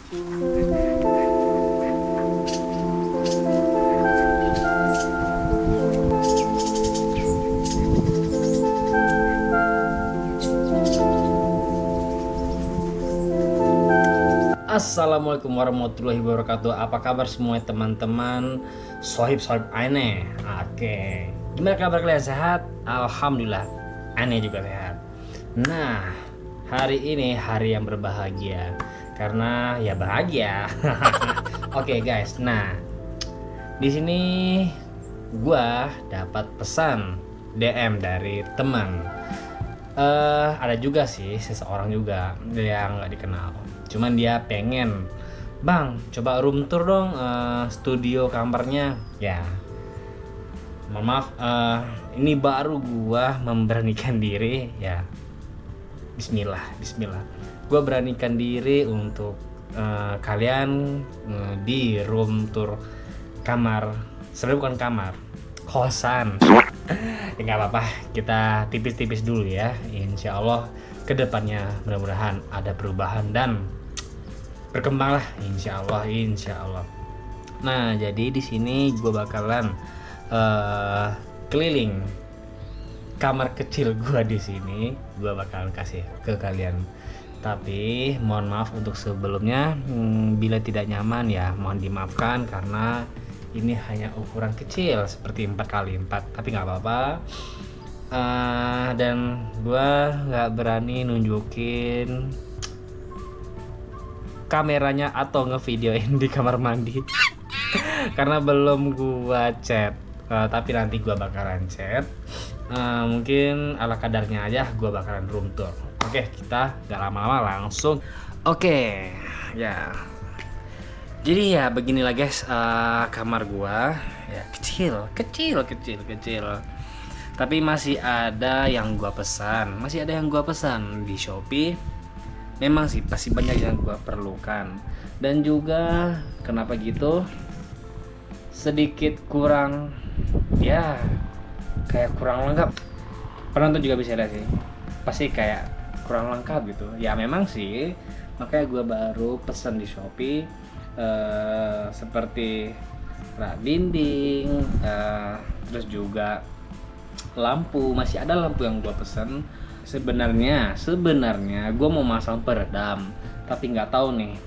Assalamualaikum warahmatullahi wabarakatuh. Apa kabar semua teman-teman sohib-sohib aneh? Oke, gimana kabar kalian, sehat? Alhamdulillah, aneh juga sehat. Nah, hari ini hari yang berbahagia karena ya bahagia. Oke guys, nah di sini gua dapat pesan DM dari teman. Ada juga sih seseorang juga yang nggak dikenal. Cuman dia pengen, bang, coba room tour dong studio kamarnya. Ya, mohon maaf, ini baru gua memberanikan diri ya. Bismillah. Gua beranikan diri untuk kalian di room tour kamar. Sebenarnya bukan kamar, kosan. Ya nggak apa-apa, kita tipis-tipis dulu ya. Insya Allah kedepannya mudah-mudahan ada perubahan dan berkembang lah, insya Allah. Nah, jadi di sini gue bakalan keliling kamar kecil gue di sini. Gue bakalan kasih ke kalian. Tapi mohon maaf untuk sebelumnya, bila tidak nyaman ya mohon dimaafkan karena ini hanya ukuran kecil seperti 4x4, tapi nggak apa-apa. Dan gue nggak berani nunjukin kameranya atau ngevideoin di kamar mandi karena belum gue chat. Tapi nanti gue bakalan chat. Mungkin ala kadarnya aja gue bakalan room tour. Oke, kita nggak lama-lama langsung. Oke, ya. Jadi ya beginilah guys, kamar gua ya kecil. Tapi masih ada yang gua pesan, di Shopee. Memang sih pasti banyak yang gua perlukan. Dan juga kenapa gitu? Sedikit kurang, ya kayak kurang lengkap. Penonton juga bisa lihat sih. Pasti kayak kurang lengkap gitu. Ya memang sih, makanya gua baru pesan di Shopee. Seperti rak dinding, terus juga lampu. Masih ada lampu yang gua pesen. Sebenarnya gua mau masang peredam, tapi nggak tahu nih,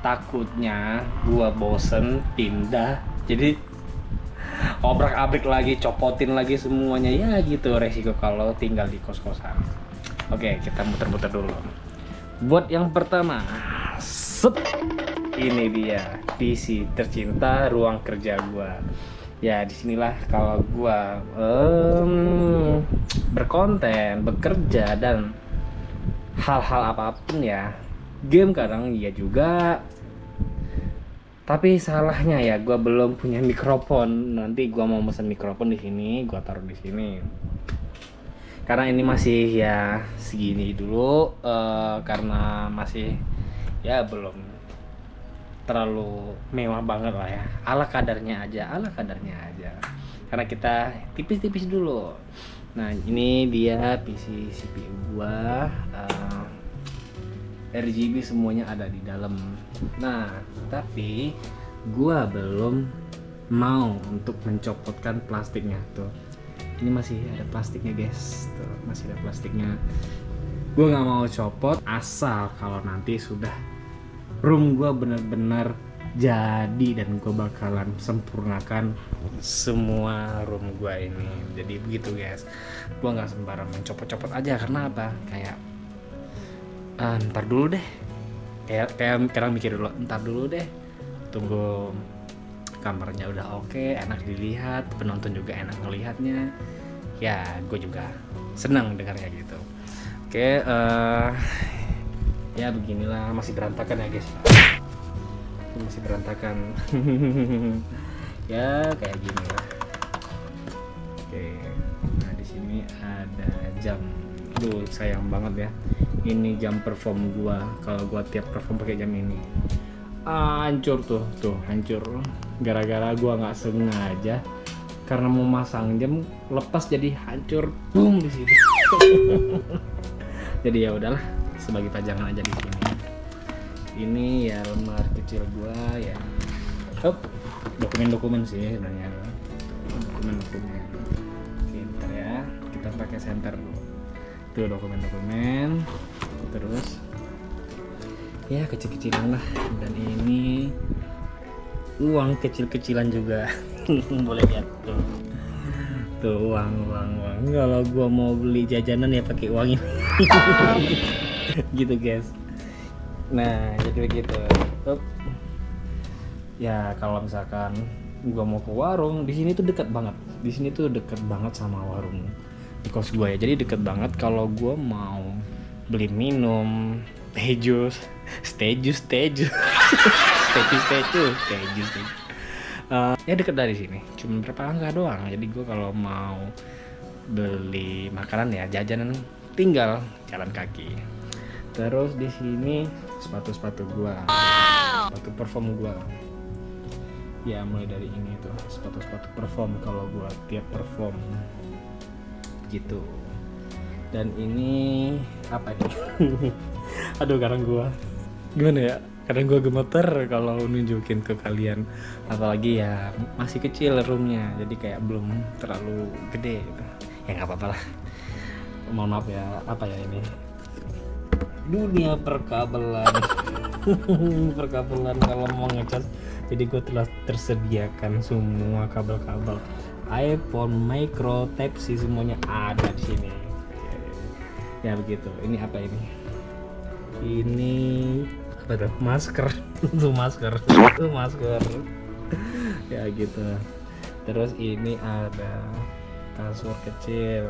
takutnya gua bosen pindah, jadi obrak-abrik lagi, copotin lagi semuanya. Ya gitu resiko kalau tinggal di kos-kosan. Oke, kita muter-muter dulu. Buat yang pertama, set. Ini dia PC tercinta, ruang kerja gua. Ya disinilah kalau gua berkonten, bekerja dan hal-hal apapun ya. Game kadang iya juga. Tapi salahnya ya gua belum punya mikrofon. Nanti gua mau mesen mikrofon di sini, gua taruh di sini. Karena ini masih ya segini dulu, karena masih ya belum terlalu mewah banget lah ya, ala kadarnya aja, karena kita tipis-tipis dulu. Nah ini dia PC CPU gua, RGB semuanya ada di dalam. Nah tapi gua belum mau untuk mencopotkan plastiknya tuh. Ini masih ada plastiknya guys, tuh masih ada plastiknya. Gua nggak mau copot asal kalau nanti sudah room gue bener-bener jadi dan gue bakalan sempurnakan semua room gue ini. Jadi begitu guys, gue nggak sembarang mencopot-copot aja. Karena apa? Kayak ntar dulu deh, kayak kadang mikir dulu, ntar dulu deh, tunggu kamarnya udah oke, enak dilihat, penonton juga enak ngelihatnya. Ya gue juga senang dengarnya gitu. Oke, ya beginilah, masih berantakan ya guys, masih berantakan. Ya kayak gini lah. Oke, nah di sini ada jam. Duh sayang banget ya, ini jam perform gua. Kalau gua tiap perform pakai jam ini, hancur tuh hancur. Gara-gara gua nggak sengaja, karena mau masang jam lepas jadi hancur, boom di situ. Jadi ya udahlah, sebagai pajangan aja di sini. ini ya lemari kecil gua ya. Dokumen-dokumen sih sebenarnya. Dokumen-dokumen. Oke, bentar ya. Kita pakai center dulu. Tuh dokumen-dokumen. Terus ya kecil-kecilan lah. Dan ini uang kecil-kecilan juga. Boleh lihat tuh. Tuh uang. Kalau gua mau beli jajanan ya pakai uang ini. Gitu guys. Nah jadi begitu. Ya kalau misalkan gua mau ke warung, di sini tuh dekat banget. Di sini tuh dekat banget sama warung di kos gua ya. Jadi dekat banget kalau gua mau beli minum, teh jus, ya dekat dari sini. Cuma berapa langkah doang. Jadi gua kalau mau beli makanan ya jajanan tinggal jalan kaki. Terus di sini sepatu gua, sepatu perform gua. Ya mulai dari ini tuh sepatu perform kalau gua tiap perform gitu. Dan ini apa nih? Aduh kadang gua gimana ya? Kadang gua gemeter kalau nunjukin ke kalian, apalagi ya masih kecil roomnya, jadi kayak belum terlalu gede gitu. Ya nggak apa-apa lah. Mohon maaf ya, apa ya ini? Dunia perkabelan. Perkabelan kalau mau ngecas, jadi gue telah tersediakan semua kabel-kabel iPhone, micro, Type C semuanya ada di sini. Ya begitu. Ini apa ini? Ini apa tuh? Masker. Tuh masker. Ya gitu. Terus ini ada kasur kecil.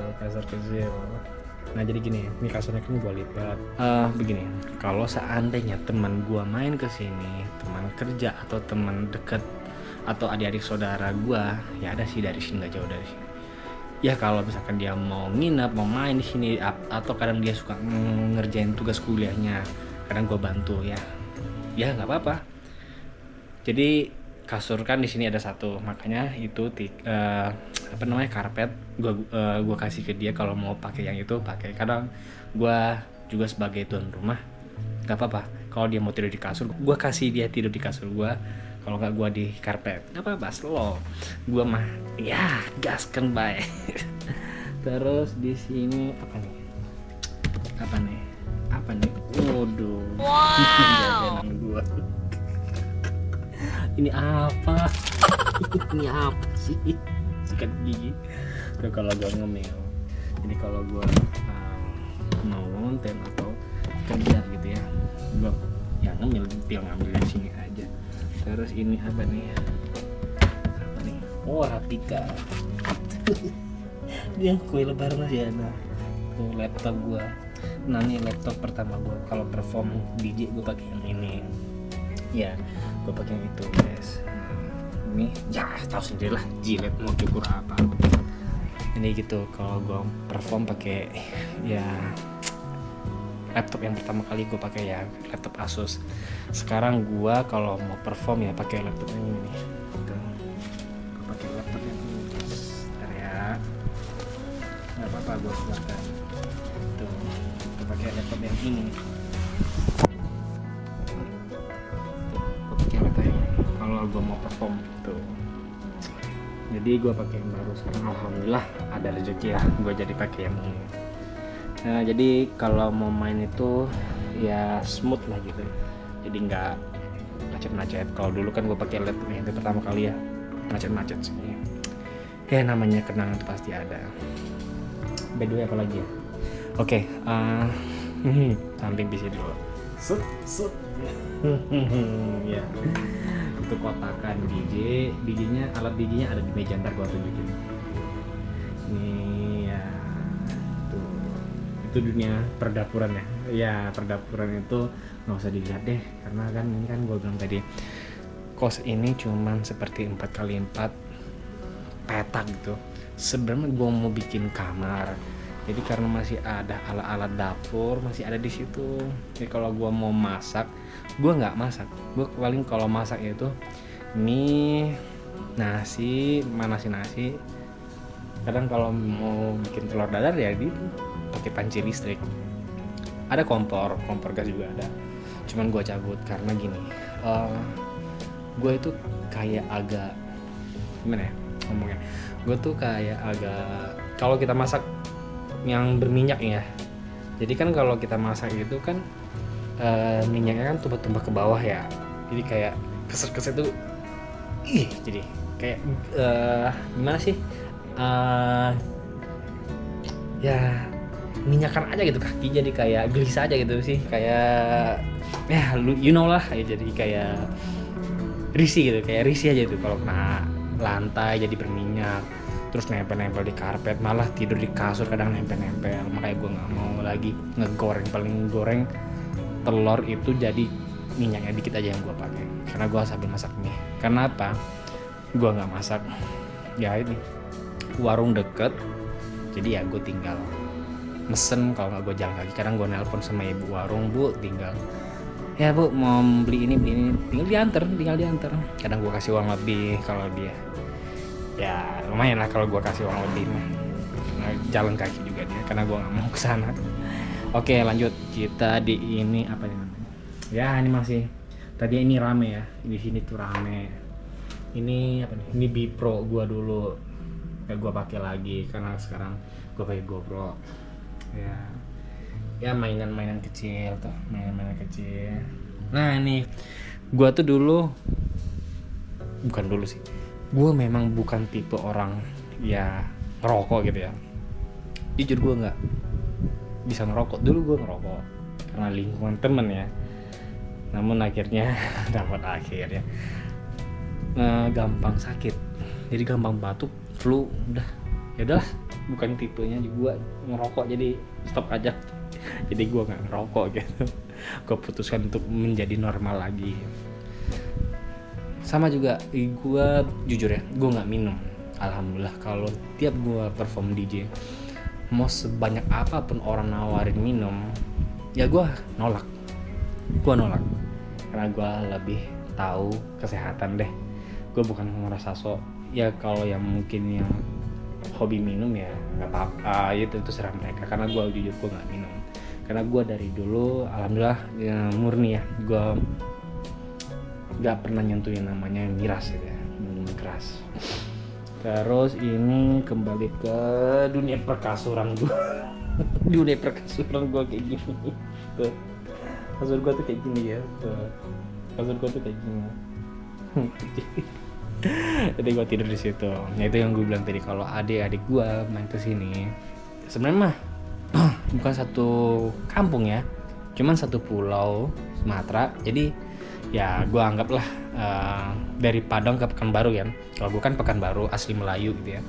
Nah jadi gini, ini kasurnya kan gue lipat. Begini, kalau seandainya teman gue main ke sini, teman kerja atau teman dekat atau adik-adik saudara gue, ya ada sih dari sini, nggak jauh dari sini. Ya kalau misalkan dia mau nginap, mau main di sini, atau kadang dia suka ngerjain tugas kuliahnya, kadang gue bantu ya nggak apa-apa. Jadi kasur kan di sini ada satu, makanya itu karpet gua kasih ke dia. Kalau mau pakai yang itu pakai. Kadang gua juga sebagai tuan rumah nggak apa-apa kalau dia mau tidur di kasur, gua kasih dia tidur di kasur gua. Kalau nggak gua di karpet nggak apa-apa, slow gua mah ya gaskan baik. Terus di sini apa nih waduh, jajanan gua. Ini apa sih? Sikat gigi tuh kalau gue ngemil. Jadi kalau gue mau konten atau kerja gitu ya, gue ya ngemil ngambil dari sini aja. Terus ini apa nih? Oh Rapika. Dia kue lebaran masih ada. Tuh laptop gue. Nah ini laptop pertama gue. Kalau perform DJ gue pakai yang ini. Ya gue pakai yang itu guys. Ini ya tahu sendiri lah, jilet mau cukur apa. Ini gitu kalau gue perform pakai ya laptop yang pertama kali gue pakai ya laptop Asus. Sekarang gue kalau mau perform ya pakai laptop yang ini. Gitu. Gue pakai laptop yang ini. Bentar ya. Nggak apa-apa gue silakan. Tuh, gue pakai laptop yang ini. Kalau gue mau perform tuh, jadi gue pakai yang baru sekarang. Alhamdulillah ada rezeki ya, gue jadi pakai yang ini. Nah jadi kalau mau main itu ya smooth lah gitu, jadi nggak macet-macet. Kalau dulu kan gue pakai laptop itu pertama kali ya macet-macet sih. Ya namanya kenangan itu pasti ada. By the way apa lagi ya? Oke, samping PC dulu. Ya. Itu kotakan DJ-nya, alat DJ-nya ada di meja, ntar gua tunjukin. Nih ya, itu dunia perdapuran ya. Ya perdapuran itu nggak usah dilihat deh, karena kan ini kan gua bilang tadi kos ini cuman seperti 4x4 petak gitu. Sebenarnya gua mau bikin kamar, jadi karena masih ada alat-alat dapur masih ada di situ. Jadi kalau gua mau masak, gua nggak masak. Gua paling kalau masak itu mie, manasin nasi. Kadang kalau mau bikin telur dadar ya gitu pakai panci listrik. Ada kompor gas juga ada. cuman gue cabut karena gini, gue itu kayak agak gimana ya ngomongnya, gue tuh kayak agak, kalau kita masak yang berminyak ya, jadi kan kalau kita masak itu kan minyaknya kan tumpah-tumpah ke bawah ya, jadi kayak keset-keset tuh jadi kayak gimana sih, ya minyakan aja gitu, kaki jadi kayak gelisah aja gitu sih, kayak ya you know lah ya, jadi kayak risih gitu, kayak risih aja itu kalau kena lantai jadi berminyak, terus nempel-nempel di karpet, malah tidur di kasur kadang nempel-nempel. Makanya gue nggak mau lagi ngegoreng, paling goreng telur itu jadi minyaknya dikit aja yang gue pakai, karena gue sambil masak mie. Karena apa? Gue nggak masak, ya ini warung deket, jadi ya gue tinggal mesen, kalau nggak gue jalan kaki. Kadang gue nelpon sama ibu warung, bu tinggal ya bu mau beli ini, tinggal diantar. Kadang gue kasih uang lebih kalau dia, ya lumayan lah kalau gue kasih uang lebih, karena jalan kaki juga dia, karena gue nggak mau kesana. Oke lanjut, kita di ini apa namanya ya, ini masih tadi ini rame ya, di sini tuh rame. Ini apa nih, ini Bipro gue dulu gak gue pakai lagi karena sekarang gue pakai GoPro ya mainan kecil tuh, mainan kecil. Nah ini gue tuh bukan dulu sih, gue memang bukan tipe orang ya ngerokok gitu ya, jujur gue nggak bisa ngerokok. Dulu gue ngerokok karena lingkungan temen ya, namun akhirnya gampang sakit, jadi gampang batuk, flu, udah ya udahlah, bukan tipenya gue ngerokok, jadi stop aja. Jadi gue nggak ngerokok gitu, gue putuskan untuk menjadi normal lagi. Sama juga gue jujur ya, gue nggak minum. Alhamdulillah kalau tiap gue perform DJ, mau sebanyak apapun orang nawarin minum, ya gue nolak, karena gue lebih tahu kesehatan deh. Gue bukan ngerasa sok ya, kalau yang mungkin yang hobi minum ya nggak apa-apa, itu serah mereka, karena gue jujur gue nggak minum. Karena gue dari dulu alhamdulillah ya, murni ya, gue nggak pernah nyentuh yang namanya miras gitu ya, minum keras. Terus ini kembali ke dunia perkasuran gue. Dunia perkasuran gue kayak gini tuh, kasur gue tuh kayak gini ya tuh, kasur gue tuh kayak gini. Jadi gue tidur di situ. Nah itu yang gue bilang tadi, kalau adik-adik gue main ke sini, sebenarnya mah bukan satu kampung ya, cuman satu pulau Sumatera. Jadi ya gue anggaplah dari Padang ke Pekanbaru ya. Kalau gue kan Pekanbaru asli Melayu gitu ya.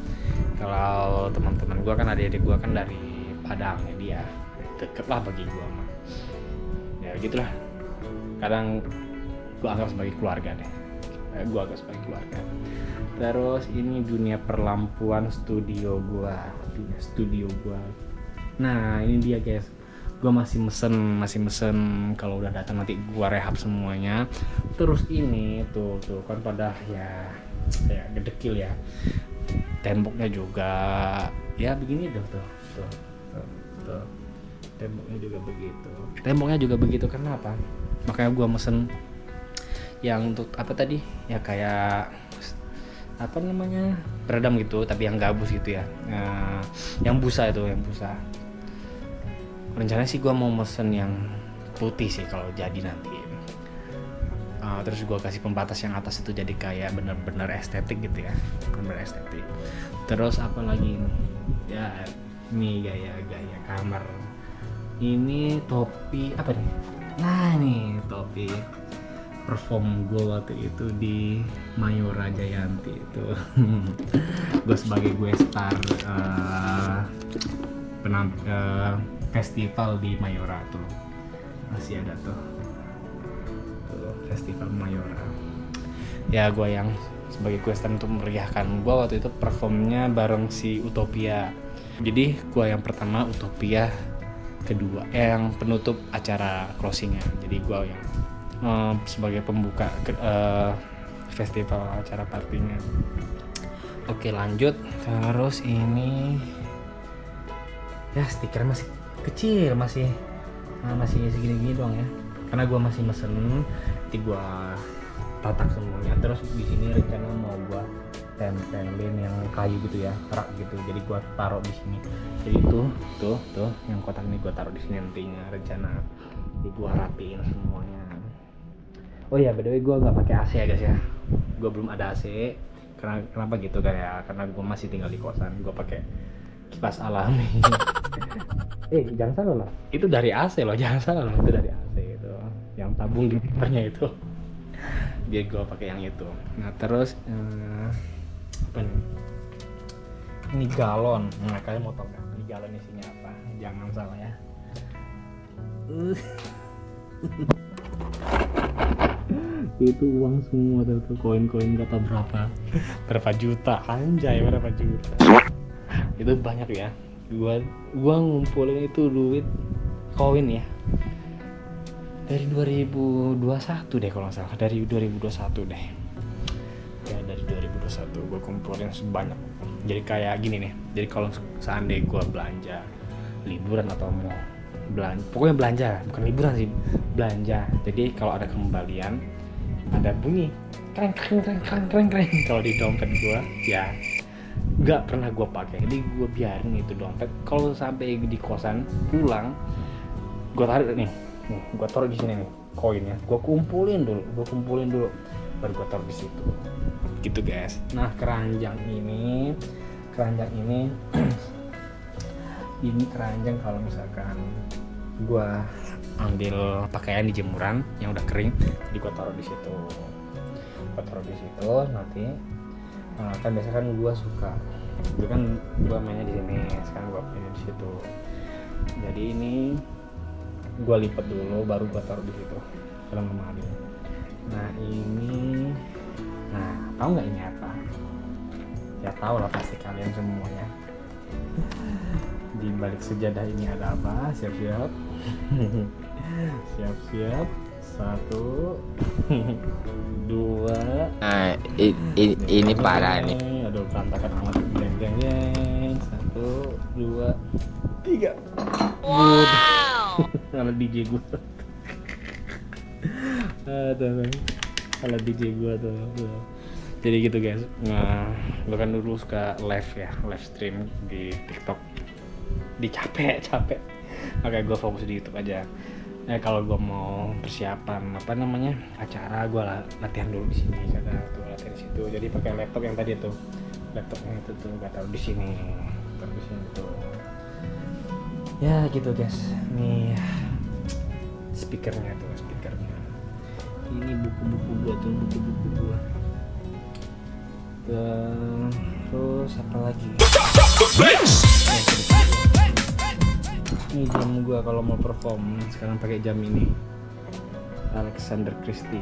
Kalau teman-teman gue kan, adik-adik gue kan dari Padang, ya dia deket lah bagi gue mah. Ya gitulah. Kadang gue anggap sebagai keluarga deh. Gue agak sebagai keluarga. Terus ini dunia perlampuan studio gue. Nah ini dia guys, gue masih mesen kalau udah datang nanti gue rehab semuanya. Terus ini tuh kan pada ya kayak gedekil ya, temboknya juga ya begini tuh. Temboknya juga begitu. Kenapa? Makanya gue mesen yang untuk apa tadi ya, kayak apa namanya, peredam gitu, tapi yang gabus gitu ya, yang busa. Rencananya sih gue mau mesen yang putih sih kalau jadi nanti. Terus gue kasih pembatas yang atas itu jadi kayak bener-bener estetik gitu ya, bener estetik. Terus apa lagi ini ya, ini gaya kamar. Ini topi apa nih? Nah nih topi perform gue waktu itu di Mayora Jayanti itu. Gue sebagai star festival di Mayora tuh, masih ada tuh festival Mayora ya. Gue yang sebagai star untuk meriahkan. Gue waktu itu performnya bareng si Utopia, jadi gue yang pertama, Utopia kedua, yang penutup acara closingnya. Jadi gue yang sebagai pembuka festival acara partinya. Oke lanjut. Terus ini ya stiker masih kecil, masih segini-gini doang ya. karena gue masih mesen, nanti gue tatak semuanya. Terus di sini rencana mau gue tempelin yang kayu gitu ya, rak gitu, jadi gue taruh di sini. Jadi tuh yang kotak ini gue taruh di sini nantinya rencana. Jadi gue rapiin semuanya. Oh ya, by the way gue nggak pakai AC ya guys ya, gue belum ada AC. Kenapa gitu kan ya, karena gue masih tinggal di kosan, gue pakai kipas alami. Jangan salah loh, itu dari AC loh, jangan salah loh, itu dari AC itu yang tabung di pipernya itu. Dia gue pakai yang itu. Nah terus apa nih? Ini galon. Nah kalian mau tau gak ini galon isinya apa? Jangan salah ya. Itu uang semua tuh, koin-koin kata berapa juta, anjay, berapa juta. Itu banyak ya. Gua ngumpulin itu duit koin ya dari 2021 deh kalau nggak salah, dari 2021 deh ya, dari 2021 gue kumpulin sebanyak. Jadi kayak gini nih, jadi kalau seandainya gue belanja liburan atau mau belanja, pokoknya belanja, bukan liburan sih, belanja. Jadi kalau ada kembalian ada bunyi kreng kalau di dompet gue ya, nggak pernah gue pakai. Jadi gue biarin itu dompet, kalau sampai di kosan pulang gue tarik nih, gue taruh di sini nih koinnya, gue kumpulin dulu baru gue taruh di situ gitu guys. Nah keranjang ini ini keranjang kalau misalkan gue ambil pakaian di jemuran yang udah kering, jadi gue taruh di situ. Nanti kan biasa kan gue suka, dulu kan gue mainnya di sini, sekarang gue mainnya di situ. Jadi ini gue lipat dulu baru gue taruh di situ dalam lemari. Nah ini, tahu nggak ini apa? Ya tahu lah pasti kalian semuanya. Di balik sejadah ini ada apa? Siap-siap. Siap-siap. 1, 2. Ini parah nih. Aduh berantakan amat. Jeng. 1, 2, 3. Wow. Salah DJ gue. Salah DJ gue tuh. Jadi gitu guys. Nah, gue kan dulu suka live stream di TikTok. Di capek. Makanya gue fokus di YouTube aja. Kalau gue mau persiapan acara, gue latihan dulu di sini, latihan di situ. Jadi pakai laptop yang tadi tuh, laptopnya itu tuh gue taruh di sini tuh. Ya gitu guys. Nih speakernya. Ini buku-buku gua. Terus apa lagi? Ini jam gua kalau mau perform. Sekarang pakai jam ini, Alexander Christie.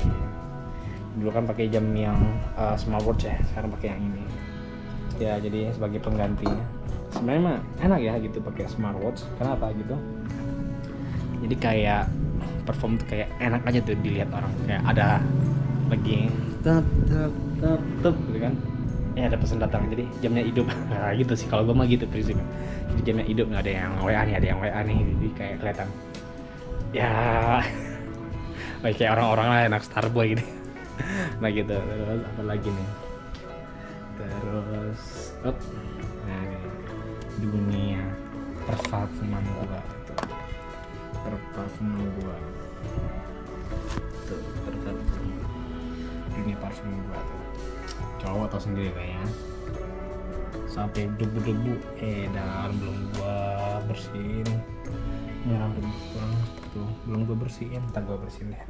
Dulu kan pakai jam yang smartwatch ya, sekarang pakai yang ini. Ya jadi sebagai penggantinya. Sebenarnya mah enak ya gitu pakai smartwatch. Kenapa gitu? Jadi kayak perform tuh kayak enak aja tuh dilihat orang, kayak ada lagi tap gitu kan, ada pesan datang, jadi jamnya hidup. Nah gitu sih kalau gue mah gitu prinsipnya, jadi jamnya hidup, nggak ada yang WA nih, jadi kayak kelihatan ya kayak orang-orang lah, anak Starboy gitu. Nah gitu. Terus apa lagi nih, nah nih, dunia parfuman gua tuh, dunia parfum gua tuh, cowok tau sendiri kayaknya, sampai debu-debu belum gua bersihin. Ini rambut gua tuh belum gua bersihin, ntar gua bersihin deh.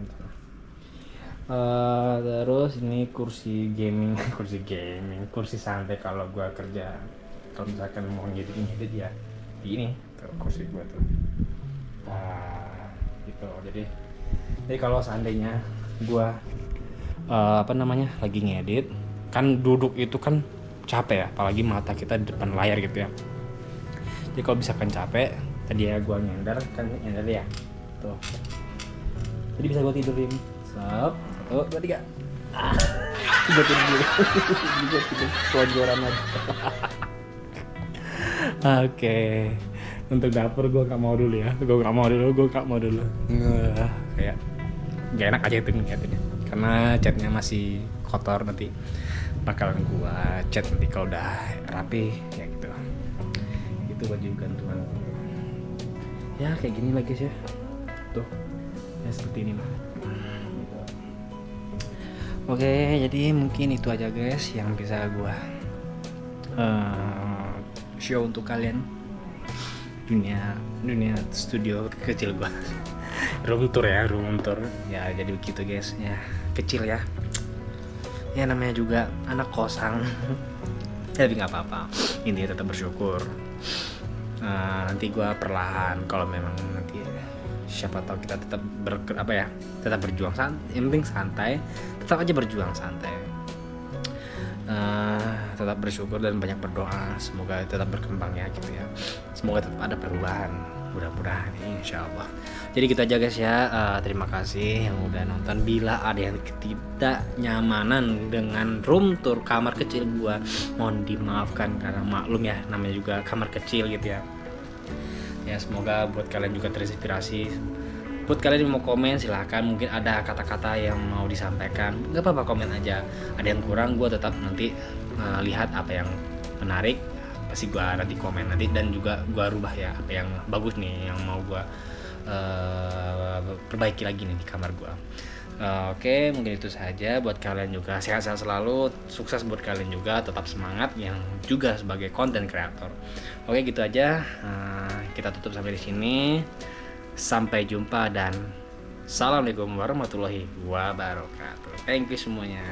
Terus ini kursi santai kalau gua kerja, kalau misalkan mau ngedit ya ini tuh kursi gua tuh. Nah gitu. Jadi kalau seandainya gua lagi ngedit kan, duduk itu kan capek ya, apalagi mata kita di depan layar gitu ya. Jadi kalau misalkan capek, tadi ya gua nyender ya tuh, jadi bisa gua tidurin 1, 2, 3 tidur selonjoran aja. Oke. Untuk dapur gue gak mau dulu. Kayak nggak enak aja itu ngeliatinnya, karena catnya masih kotor. Nanti bakalan gua cat nanti kalau udah rapi ya gitu. Itu baju gantungan ya kayak gini lah guys ya, tuh ya seperti ini lah. Oke, jadi mungkin itu aja guys yang bisa gua show untuk kalian dunia studio kecil gua. room tour ya jadi begitu guys ya, kecil ya namanya juga anak kosang. Tapi nggak apa-apa, intinya tetap bersyukur. Nanti gua perlahan, kalau memang nanti siapa tahu kita tetap tetap berjuang yang penting santai, tetap aja berjuang santai, tetap bersyukur dan banyak berdoa, semoga tetap berkembang ya gitu ya, semoga tetap ada perubahan, mudah-mudahan insya Allah. Jadi gitu aja guys ya, terima kasih yang udah nonton. Bila ada yang tidak nyamanan dengan room tour kamar kecil gua, mohon dimaafkan karena maklum ya, namanya juga kamar kecil gitu ya. Ya semoga buat kalian juga terinspirasi. Buat kalian yang mau komen silahkan, mungkin ada kata-kata yang mau disampaikan, nggak apa-apa komen aja. Ada yang kurang gue tetap nanti lihat apa yang menarik, pasti gue nanti komen nanti, dan juga gue rubah ya apa yang bagus nih yang mau gue perbaiki lagi nih di kamar gue. Oke, mungkin itu saja. Buat kalian juga sehat-sehat selalu, sukses buat kalian juga, tetap semangat yang juga sebagai content creator. Oke, gitu aja. Kita tutup sampai di sini. Sampai jumpa dan assalamualaikum warahmatullahi wabarakatuh. Thank you semuanya.